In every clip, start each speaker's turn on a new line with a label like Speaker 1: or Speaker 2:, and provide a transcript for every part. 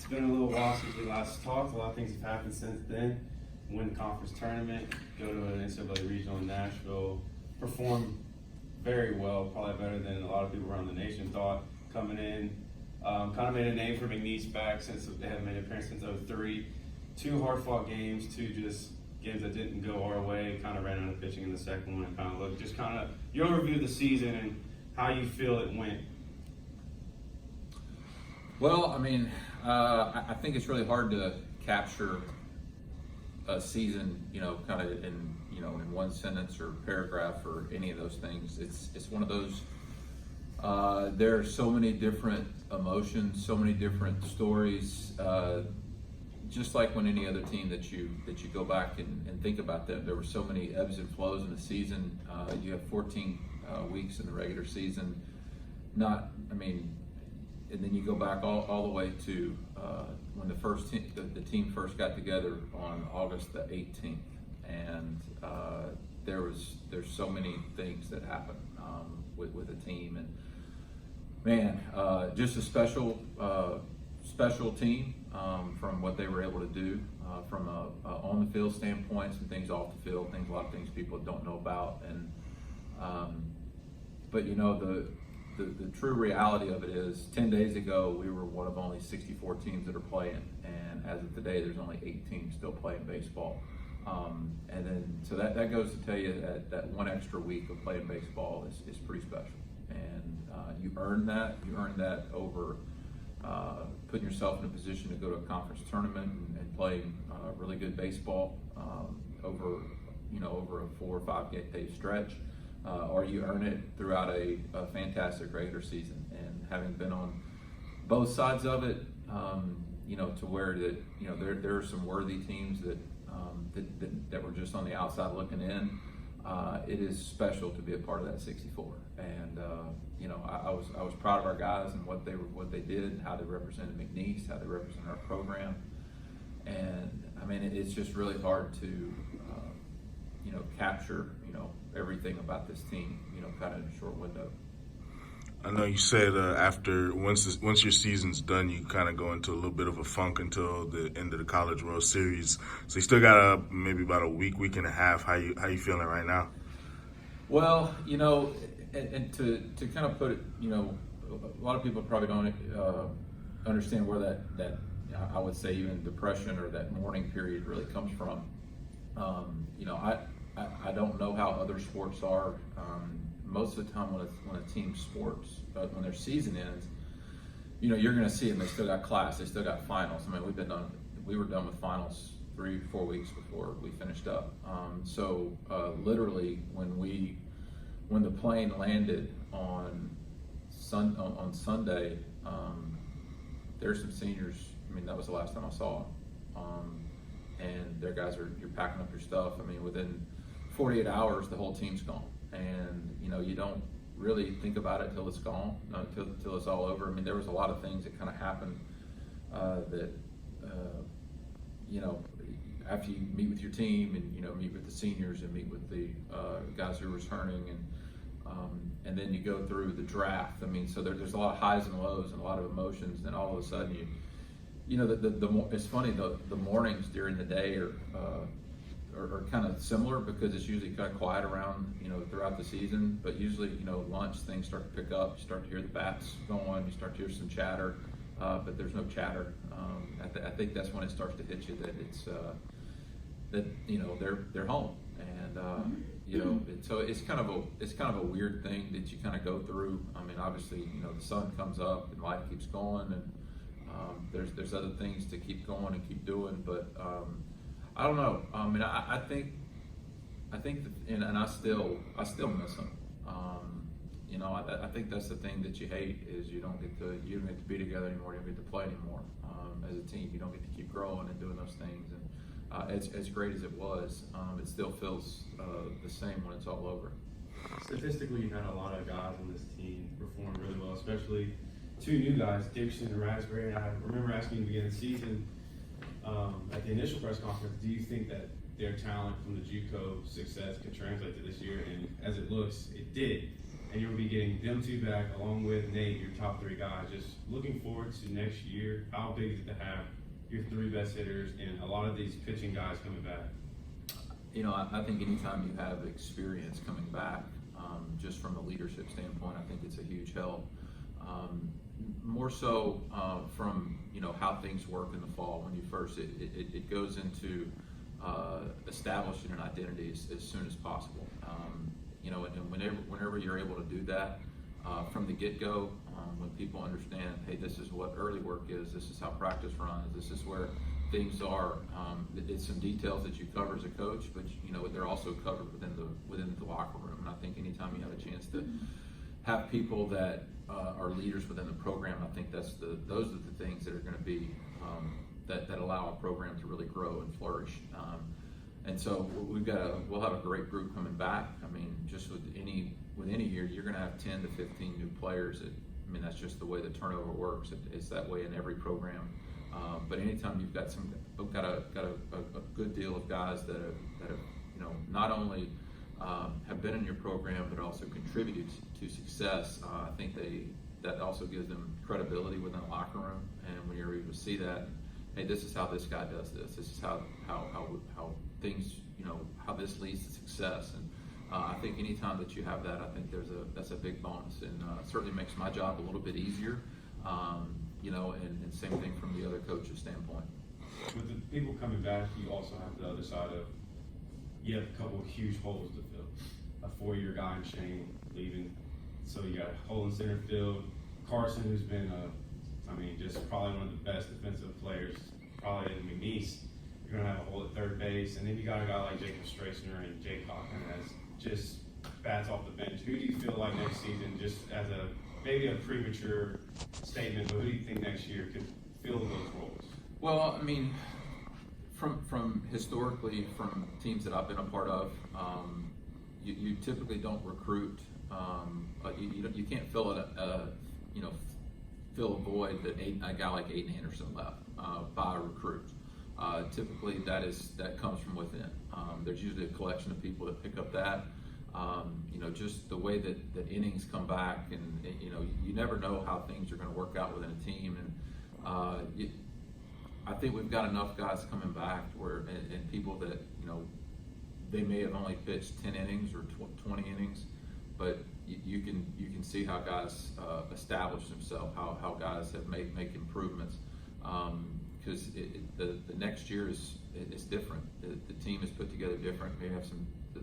Speaker 1: It's been a little while since we last talked. A lot of things have happened since then. Win the conference tournament, go to an NCAA regional in Nashville, perform very well, probably better than a lot of people around the nation thought coming in. Kind of made a name for McNeese back since they haven't made an appearance since '03. 2 hard-fought games, 2 just games that didn't go our way. Kind of ran out of pitching in the second one and kind of looked. Just kind of your overview of the season and how you feel it went.
Speaker 2: Well, I mean, I think it's really hard to capture a season, kind of in one sentence or paragraph or any of those things. It's one of those. There are so many different emotions, so many different stories. Just like when any other team that you go back and think about them, there were so many ebbs and flows in the season. You have 14 weeks in the regular season. And then you go back all the way to when the team first got together on August the 18th, and there's so many things that happen with the team, and man, just a special team from what they were able to do from a on the field standpoint, some things off the field, a lot of things people don't know about, and but the true reality of it is 10 days ago we were one of only 64 teams that are playing, and as of today there's only 8 teams still playing baseball, and then so that goes to tell you that one extra week of playing baseball is pretty special, and you earn that over putting yourself in a position to go to a conference tournament and playing really good baseball over a 4 or 5 day stretch. Or you earn it throughout a fantastic regular season. And having been on both sides of it, to where that there are some worthy teams that were just on the outside looking in. It is special to be a part of that 64. And I was proud of our guys and what they did, how they represented McNeese, how they represented our program. And I mean, it's just really hard to capture everything about this team, kind of in a short window.
Speaker 3: I know you said once your season's done, you kind of go into a little bit of a funk until the end of the College World Series. So you still got maybe about a week and a half. How you feeling right now?
Speaker 2: Well, and to kind of put it, a lot of people probably don't understand where that I would say even depression or that mourning period really comes from. I don't know how other sports are. Most of the time when a team sports, when their season ends, you're going to see them. They still got class. They still got finals. I mean, we were done with finals 3-4 weeks before we finished up. So literally when the plane landed on Sunday, there's some seniors. I mean, that was the last time I saw them. And their guys you're packing up your stuff. I mean, within 48 hours, the whole team's gone. And, you don't really think about it till it's gone, till it's all over. I mean, there was a lot of things that kind of happened that, after you meet with your team and, meet with the seniors and meet with the guys who are returning and then you go through the draft. I mean, so there's a lot of highs and lows and a lot of emotions. Then all of a sudden it's funny, the mornings during the day are kind of similar because it's usually kind of quiet around, throughout the season. But usually, lunch, things start to pick up. You start to hear the bats going. You start to hear some chatter, but there's no chatter. I think that's when it starts to hit you that it's they're home, and so it's kind of a weird thing that you kind of go through. I mean, obviously, the sun comes up and life keeps going, and there's other things to keep going and keep doing, but I don't know. I mean, I think and I still miss them. I think that's the thing that you hate is you don't get to be together anymore. You don't get to play anymore as a team. You don't get to keep growing and doing those things. And as great as it was, it still feels the same when it's all over.
Speaker 1: Statistically, you've had a lot of guys on this team perform really well, especially 2 new guys, Dixon and Raspberry. And I remember asking you at the beginning of the season, at the initial press conference, do you think that their talent from the JUCO success could translate to this year? And as it looks, it did. and you'll be getting them two back along with Nate, your top three guys. Just looking forward to next year. How big is it to have your three best hitters and a lot of these pitching guys coming back?
Speaker 2: You know, I think anytime you have experience coming back, just from a leadership standpoint, I think it's a huge help. More so from, you know, how things work in the fall when you first, it goes into establishing an identity as soon as possible. You know, and whenever you're able to do that from the get-go, when people understand, hey, this is what early work is, this is how practice runs, this is where things are. It's some details that you cover as a coach, but you know they're also covered within the locker room. And I think anytime you have a chance to have people that are leaders within the program, I think those are the things that are going to be that allow a program to really grow and flourish. And so we'll have a great group coming back. I mean, just with any year, you're going to have 10 to 15 new players. I mean, that's just the way the turnover works. It's that way in every program. But anytime you've got a good deal of guys that have you know not only have been in your program but also contributed to success, I think that also gives them credibility within the locker room. And when you're able to see that, hey, this is how this guy does this. This is how things, you know, how this leads to success. And I think anytime that you have that, I think that's a big bonus, and certainly makes my job a little bit easier. You know, and same thing from the other coach's standpoint.
Speaker 1: With the people coming back, you also have the other side of, you have a couple of huge holes to fill. A 4-year guy in Shane leaving, so you got a hole in center field. Carson, who's been just probably one of the best defensive players, probably in McNeese. You're gonna have a hole at third base, and then you got a guy like Jacob Straisner and Jake Cochran as just bats off the bench. Who do you feel like next season, just as maybe a premature statement, but who do you think next year could fill those roles?
Speaker 2: Well, I mean, from historically from teams that I've been a part of, you typically don't recruit. You can't fill fill a void that a guy like Aiden Anderson left by a recruit. Typically, that comes from within. There's usually a collection of people that pick up that. You know, just the way that innings come back, and you know, you never know how things are going to work out within a team. And I think we've got enough guys coming back and people that, you know, they may have only pitched 10 innings or 20 innings, but you can see how guys establish themselves, how guys have make improvements. Because the next year is different. The team is put together different. We have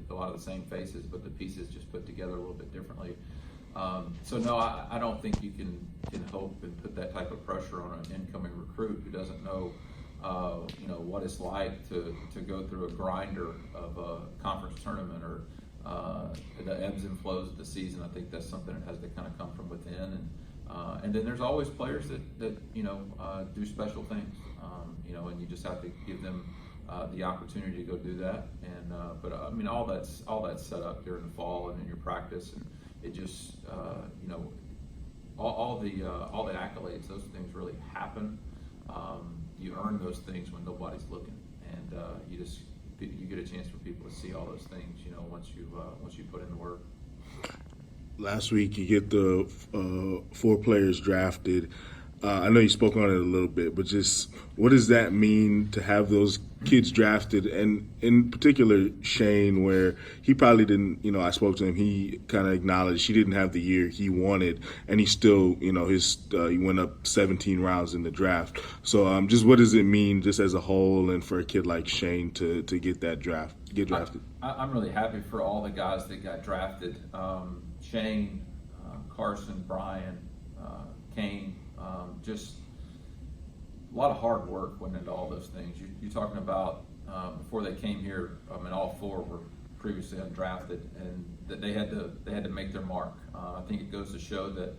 Speaker 2: a lot of the same faces, but the pieces just put together a little bit differently. So no, I don't think you can hope and put that type of pressure on an incoming recruit who doesn't know, you know, what it's like to go through a grinder of a conference tournament or the ebbs and flows of the season. I think that's something that has to kind of come from within. And then there's always players that you know do special things, you know, and you just have to give them the opportunity to go do that. And but I mean, all that's set up during the fall and in your practice, and it just you know, all the accolades, those things really happen. You earn those things when nobody's looking, and you get a chance for people to see all those things, you know, once you put in the work.
Speaker 3: Last week, you get the 4 players drafted. I know you spoke on it a little bit, but just what does that mean to have those kids drafted? And in particular, Shane, where he probably didn't, you know, I spoke to him, he kind of acknowledged he didn't have the year he wanted, and he still, you know, he went up 17 rounds in the draft. So just what does it mean just as a whole and for a kid like Shane to get drafted?
Speaker 2: I'm really happy for all the guys that got drafted. Shane, Carson, Brian, Kane, just a lot of hard work went into all those things. You're talking about before they came here. I mean, all 4 were previously undrafted, and that they had to make their mark. I think it goes to show that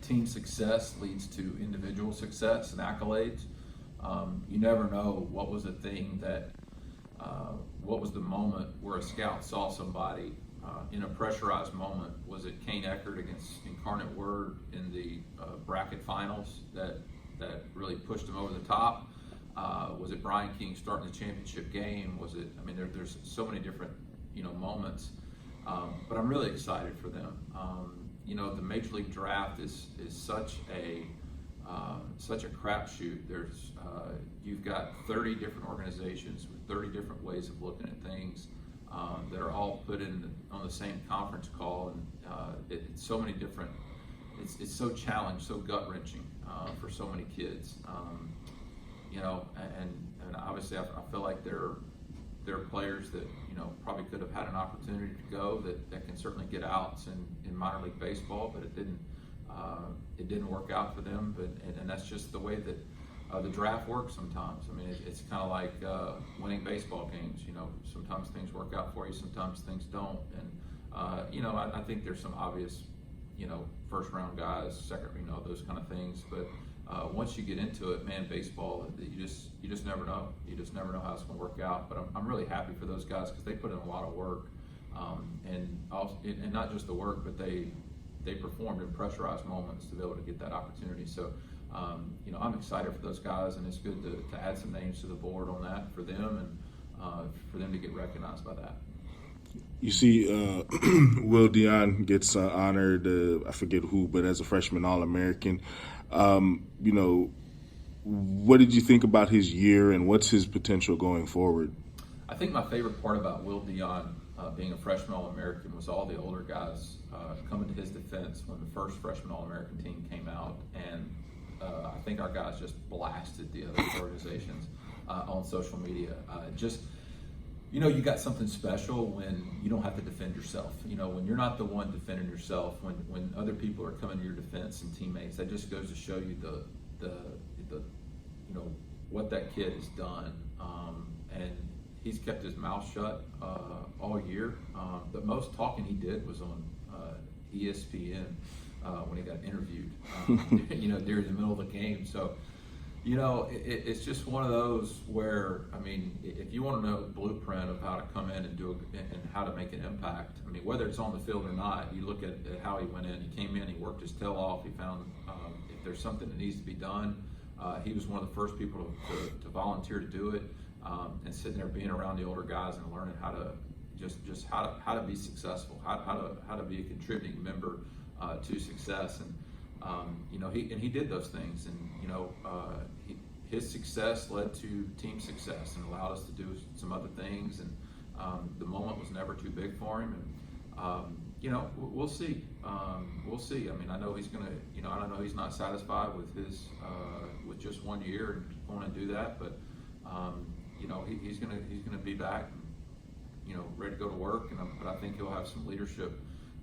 Speaker 2: team success leads to individual success and accolades. You never know what was the thing that, what was the moment where a scout saw somebody in a pressurized moment. Was it Kane Eckert against Incarnate Word in the bracket finals that really pushed him over the top? Was it Brian King starting the championship game? Was it? I mean, there's so many different, you know, moments. But I'm really excited for them. The Major League Draft is such a crapshoot. You've got 30 different organizations with 30 different ways of looking at things that are all put on the same conference call, and it's so many different. It's so challenged, so gut wrenching for so many kids. And obviously I feel like there are players that probably could have had an opportunity to go that can certainly get outs in minor league baseball, but it didn't work out for them. And that's just the way that the draft works sometimes. I mean, it's kind of like winning baseball games. Sometimes things work out for you, sometimes things don't. And I think there's some obvious first round guys, second, those kind of things. But once you get into it, man, baseball, you just never know. You just never know how it's going to work out. But I'm really happy for those guys because they put in a lot of work, and not just the work, but they performed in pressurized moments to be able to get that opportunity. So, I'm excited for those guys, and it's good to add some names to the board on that for them, and for them to get recognized by that.
Speaker 3: You see, Will Dion gets honored, I forget who, but as a freshman All-American. What did you think about his year, and what's his potential going forward?
Speaker 2: I think my favorite part about Will Dion being a freshman All-American was all the older guys coming to his defense when the first freshman All-American team came out, and I think our guys just blasted the other organizations on social media. You got something special when you don't have to defend yourself. When you're not the one defending yourself, when other people are coming to your defense and teammates, that just goes to show you the what that kid has done. And he's kept his mouth shut all year. The most talking he did was on ESPN when he got interviewed, during the middle of the game. So, it's just one of those where, if you want to know the blueprint of how to come in and and how to make an impact, whether it's on the field or not, you look at how he went in. He came in, he worked his tail off. He found if there's something that needs to be done, he was one of the first people to volunteer to do it, and sitting there being around the older guys and learning how to just how to be successful, how to be a contributing member to success. And he did those things, and his success led to team success and allowed us to do some other things. And the moment was never too big for him. And we'll see. We'll see. I know he's gonna. I know he's not satisfied with his with just 1 year and want to do that, but he's gonna be back, ready to go to work. But I think he'll have some leadership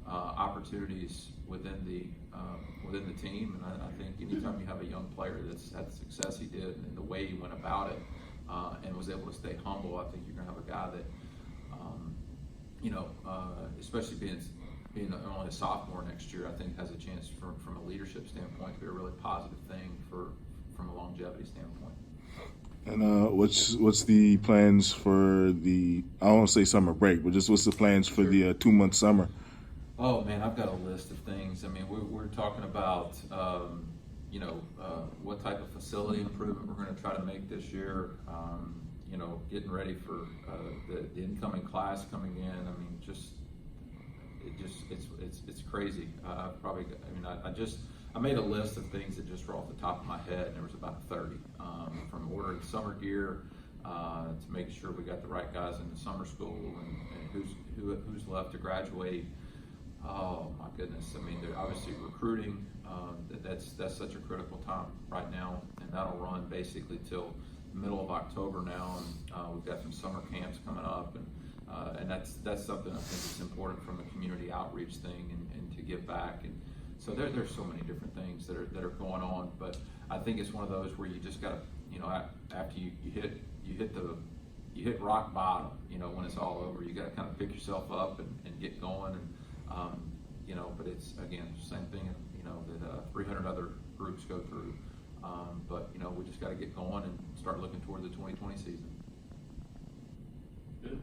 Speaker 2: opportunities within the team, and I think anytime you have a young player that's had the success he did and the way he went about it, and was able to stay humble, I think you're going to have a guy that, especially being only a sophomore next year, I think has a chance from a leadership standpoint to be a really positive thing from a longevity standpoint.
Speaker 3: And what's the plans for the, I don't want to say summer break, but just what's the plans for the 2-month summer?
Speaker 2: Oh man, I've got a list of things. We're talking about what type of facility improvement we're going to try to make this year. Getting ready for the incoming class coming in. It's crazy. I made a list of things that just were off the top of my head, and there was about 30. From ordering summer gear to making sure we got the right guys in the summer school, and who's left to graduate. Oh my goodness! They're obviously recruiting. That's such a critical time right now, and that'll run basically till the middle of October now. And we've got some summer camps coming up, and that's something I think is important from a community outreach thing and to give back. And so there's so many different things that are going on. But I think it's one of those where you just got to, after you hit rock bottom, when it's all over, you got to kind of pick yourself up and get going. And but it's, again, same thing, that 300 other groups go through. But we just got to get going and start looking toward the 2020 season.
Speaker 1: Good.